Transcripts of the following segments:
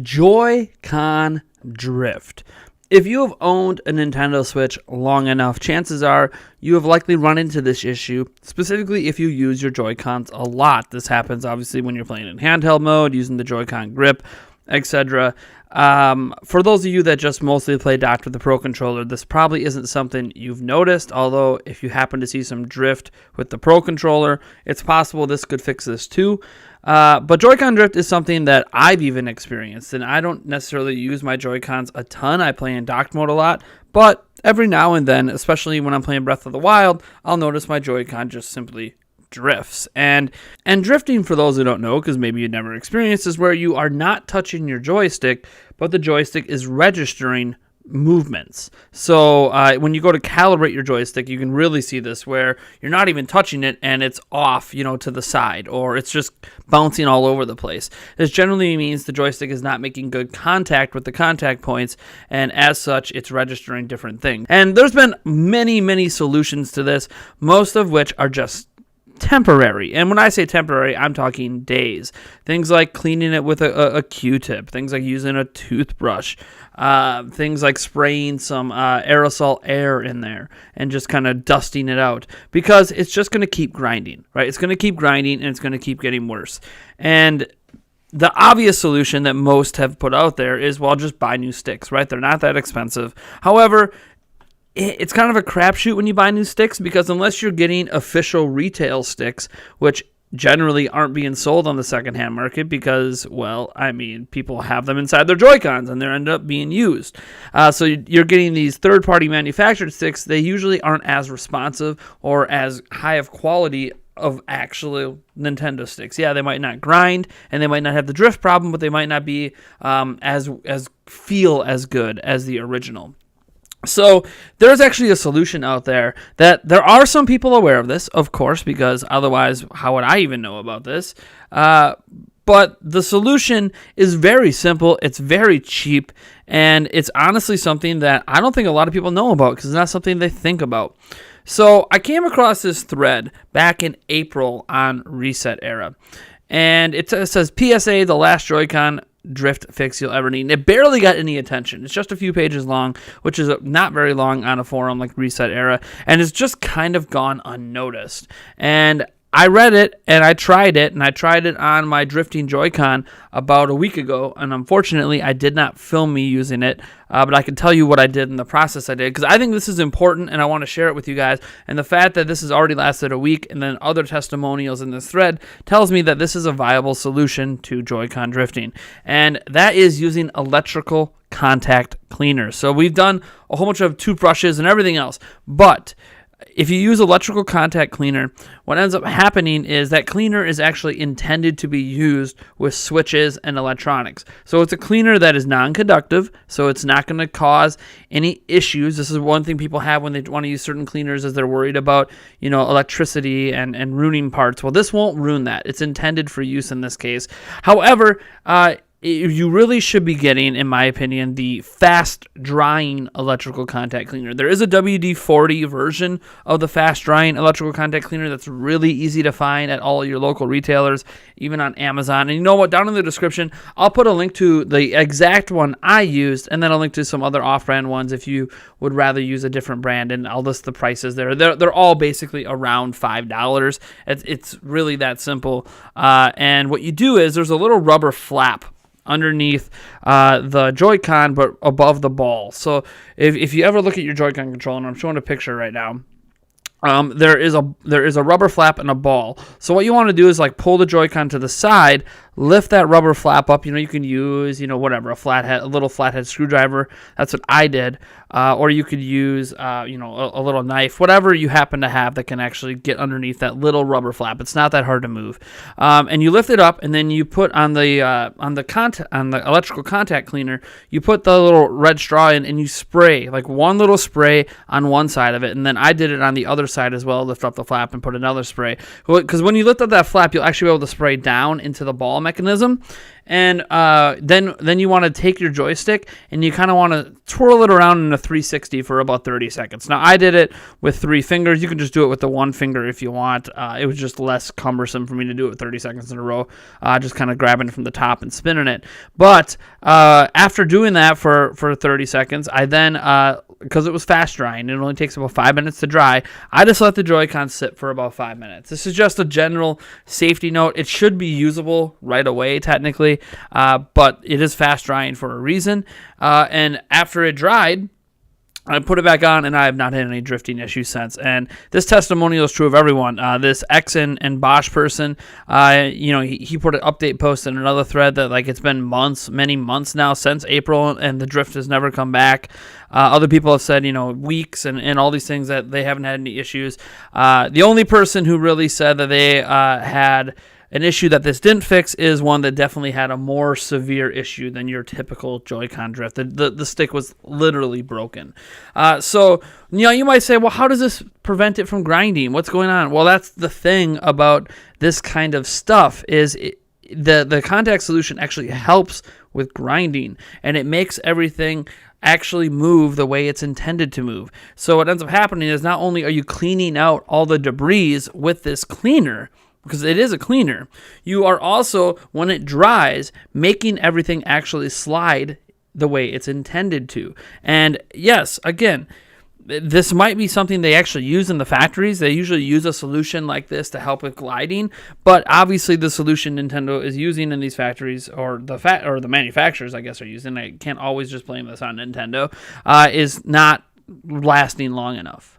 Joy-Con drift. If you have owned a Nintendo Switch long enough, chances are you have likely run into this issue, specifically if you use your Joy-Cons a lot. This happens obviously when you're playing in handheld mode, using the Joy-Con grip, etc. For those of you that just mostly play docked with the Pro Controller, this probably isn't something you've noticed, although if you happen to see some drift with the Pro Controller, it's possible this could fix this too. But Joy-Con drift is something that I've even experienced, and I don't necessarily use my Joy-Cons a ton. I play in docked mode a lot, but every now and then, especially when I'm playing Breath of the Wild, I'll notice my Joy-Con just simply drifts. And drifting, for those who don't know, because maybe you never experienced, is where you are not touching your joystick, but the joystick is registering movements. So when you go to calibrate your joystick, you can really see this where you're not even touching it and it's off, to the side, or it's just bouncing all over the place. This generally means the joystick is not making good contact with the contact points, and as such, it's registering different things. And there's been many solutions to this, most of which are just temporary. And when I say temporary, I'm talking days. Things like cleaning it with a Q-tip, things like using a toothbrush, things like spraying some aerosol air in there and just kind of dusting it out, because it's just going to keep grinding, right? It's going to keep grinding and it's going to keep getting worse. And the obvious solution that most have put out there is, well, just buy new sticks, right? They're not that expensive. However, it's kind of a crapshoot when you buy new sticks, because unless you're getting official retail sticks, which generally aren't being sold on the secondhand market because, well, I mean, people have them inside their Joy-Cons and they end up being used. So you're getting these third-party manufactured sticks. They usually aren't as responsive or as high of quality of actual Nintendo sticks. Yeah, they might not grind and they might not have the drift problem, but they might not be as feel as good as the original. So there's actually a solution out there that there are some people aware of this, of course, because otherwise how would I even know about this? But the solution is very simple, it's very cheap, and it's honestly something that I don't think a lot of people know about because it's not something they think about. So I came across this thread back in April on Reset Era, and it says, PSA, the last Joy-Con drift fix you'll ever need. And it barely got any attention. It's just a few pages long, which is not very long on a forum like Reset Era, and it's just kind of gone unnoticed. And I read it, and I tried it on my drifting Joy-Con about a week ago, and unfortunately, I did not film me using it, but I can tell you what I did in the process I did, because I think this is important, and I want to share it with you guys, and the fact that this has already lasted a week, and then other testimonials in this thread, tells me that this is a viable solution to Joy-Con drifting, and that is using electrical contact cleaners. So we've done a whole bunch of toothbrushes and everything else, but if you use electrical contact cleaner, what ends up happening is that cleaner is actually intended to be used with switches and electronics. So it's a cleaner that is non-conductive, so it's not going to cause any issues. This is one thing people have when they want to use certain cleaners, is they're worried about, electricity and ruining parts. Well, this won't ruin that. It's intended for use in this case. However, you really should be getting, in my opinion, the fast drying electrical contact cleaner. There is a WD-40 version of the fast drying electrical contact cleaner that's really easy to find at all your local retailers, even on Amazon. And you know what? Down in the description, I'll put a link to the exact one I used, and then I'll link to some other off-brand ones if you would rather use a different brand, and I'll list the prices there. They're all basically around $5. It's really that simple. And what you do is there's a little rubber flap underneath the Joy-Con, but above the ball. So if you ever look at your Joy-Con controller, and I'm showing a picture right now, there is a rubber flap and a ball. So what you want to do is like pull the Joy-Con to the side, lift that rubber flap up. You can use whatever, a little flathead screwdriver. That's what I did. Or you could use a little knife, whatever you happen to have that can actually get underneath that little rubber flap. It's not that hard to move. And you lift it up, and then you put on the electrical contact cleaner, you put the little red straw in, and you spray like one little spray on one side of it, and then I did it on the other side as well. Lift up the flap and put another spray, because when you lift up that flap, you'll actually be able to spray down into the ball mechanism. And then you want to take your joystick and you kind of want to twirl it around in a 360 for about 30 seconds. Now, I did it with 3 fingers. You can just do it with the 1 finger if you want. It was just less cumbersome for me to do it with 30 seconds in a row, just kind of grabbing it from the top and spinning it. But after doing that for 30 seconds, I then, because it was fast drying, it only takes about 5 minutes to dry, I just let the Joy-Con sit for about 5 minutes. This is just a general safety note. It should be usable right away, technically. But it is fast drying for a reason. And after it dried, I put it back on, and I have not had any drifting issues since. And this testimonial is true of everyone. This X and Bosch person, he put an update post in another thread that it's been many months now since April, and the drift has never come back. Other people have said, weeks and all these things that they haven't had any issues. The only person who really said that they had an issue that this didn't fix is one that definitely had a more severe issue than your typical Joy-Con drift. The stick was literally broken. So you might say, well, how does this prevent it from grinding? What's going on? Well, that's the thing about this kind of stuff is the contact solution actually helps with grinding, and it makes everything actually move the way it's intended to move. So what ends up happening is not only are you cleaning out all the debris with this cleaner, because it is a cleaner, you are also, when it dries, making everything actually slide the way it's intended to. And yes, again, this might be something they actually use in the factories. They usually use a solution like this to help with gliding, but obviously the solution Nintendo is using in these factories, or the manufacturers, I guess, are using, I can't always just blame this on Nintendo, is not lasting long enough.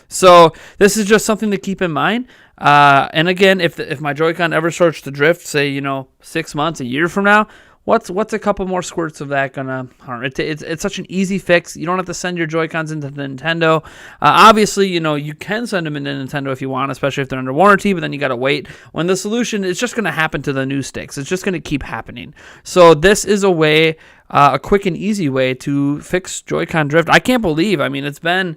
So this is just something to keep in mind. And again, if my Joy-Con ever starts to drift, say 6 months, a year from now, what's a couple more squirts of that gonna harm? It's such an easy fix. You don't have to send your Joy-Cons into Nintendo. Obviously, you can send them into Nintendo if you want, especially if they're under warranty. But then you gotta wait. When the solution is just gonna happen to the new sticks, it's just gonna keep happening. So this is a way, a quick and easy way to fix Joy-Con drift. I can't believe. It's been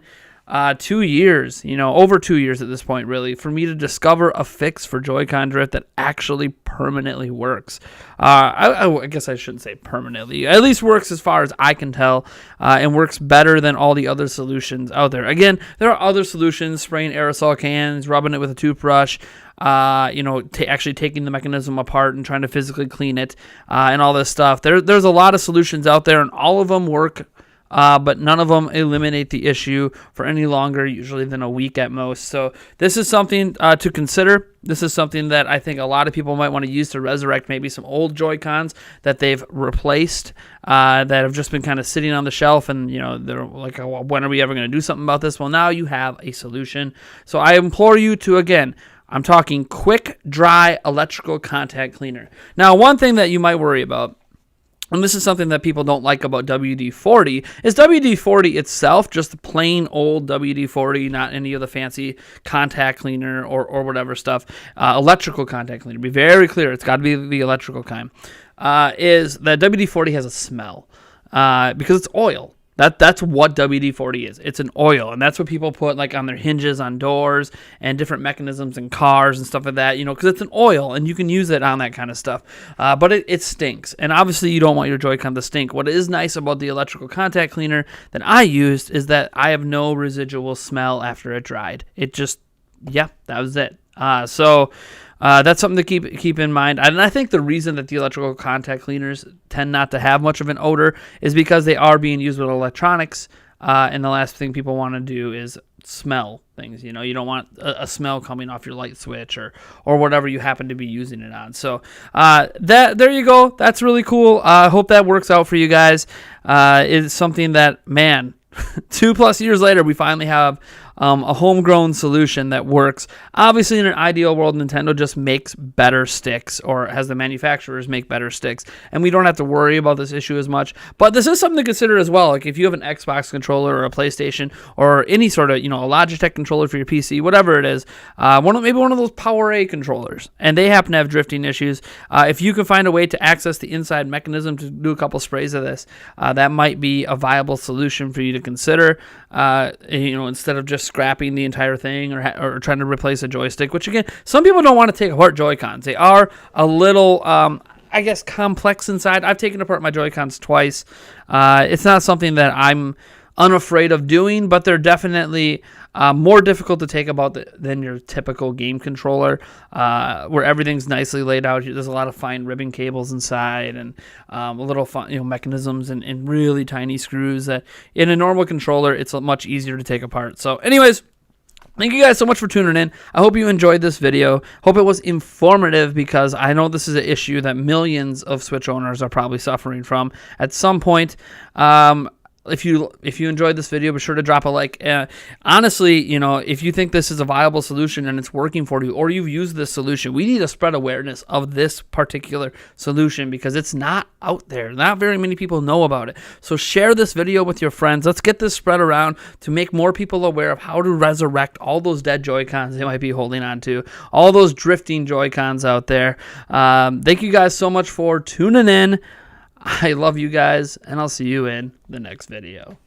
2 years, over 2 years at this point, really, for me to discover a fix for Joy-Con drift that actually permanently works. I guess I shouldn't say permanently. At least works as far as I can tell, and works better than all the other solutions out there. Again, there are other solutions, spraying aerosol cans, rubbing it with a toothbrush, actually taking the mechanism apart and trying to physically clean it, and all this stuff. There's a lot of solutions out there, and all of them work, but none of them eliminate the issue for any longer, usually than a week at most. So this is something to consider. This is something that I think a lot of people might want to use to resurrect maybe some old Joy-Cons that they've replaced, that have just been kind of sitting on the shelf, and they're like, well, when are we ever going to do something about this? Well, now you have a solution. So I implore you to, again, I'm talking quick, dry electrical contact cleaner. Now, one thing that you might worry about, and this is something that people don't like about WD-40, is WD-40 itself, just the plain old WD-40, not any of the fancy contact cleaner or whatever stuff, electrical contact cleaner. Be very clear, it's got to be the electrical kind, is that WD-40 has a smell because it's oil. That's what WD-40 is. It's an oil, and that's what people put on their hinges on doors and different mechanisms in cars and stuff like that, because it's an oil, and you can use it on that kind of stuff. But it stinks, and obviously you don't want your Joy-Con to stink. What is nice about the electrical contact cleaner that I used is that I have no residual smell after it dried. It just, that was it. So that's something to keep in mind. And I think the reason that the electrical contact cleaners tend not to have much of an odor is because they are being used with electronics. And the last thing people want to do is smell things. You don't want a smell coming off your light switch or whatever you happen to be using it on. So there you go. That's really cool. I hope that works out for you guys. It's something that, man, 2+ years later, we finally have a homegrown solution that works. Obviously, in an ideal world, Nintendo just makes better sticks, or has the manufacturers make better sticks, and we don't have to worry about this issue as much. But this is something to consider as well. If you have an Xbox controller or a PlayStation or any sort of, a Logitech controller for your PC, whatever it is, maybe one of those Power A controllers, and they happen to have drifting issues. If you can find a way to access the inside mechanism to do a couple sprays of this, that might be a viable solution for you to consider. Instead of just just scrapping the entire thing or trying to replace a joystick, which again, some people don't want to take apart Joy-Cons. They are a little, I guess, complex inside. I've taken apart my Joy-Cons twice. It's not something that I'm unafraid of doing, but they're definitely more difficult to take about than your typical game controller, where everything's nicely laid out. There's a lot of fine ribbon cables inside, and a little fun, mechanisms and really tiny screws that in a normal controller it's much easier to take apart. So, anyways. Thank you guys so much for tuning in. I hope you enjoyed this video. Hope it was informative, because I know this is an issue that millions of Switch owners are probably suffering from at some point. If you enjoyed this video, be sure to drop a like. Honestly, if you think this is a viable solution and it's working for you, or you've used this solution, we need to spread awareness of this particular solution, because it's not out there. Not very many people know about it. So share this video with your friends. Let's get this spread around to make more people aware of how to resurrect all those dead Joy-Cons they might be holding on to, all those drifting Joy-Cons out there. Thank you guys so much for tuning in. I love you guys, and I'll see you in the next video.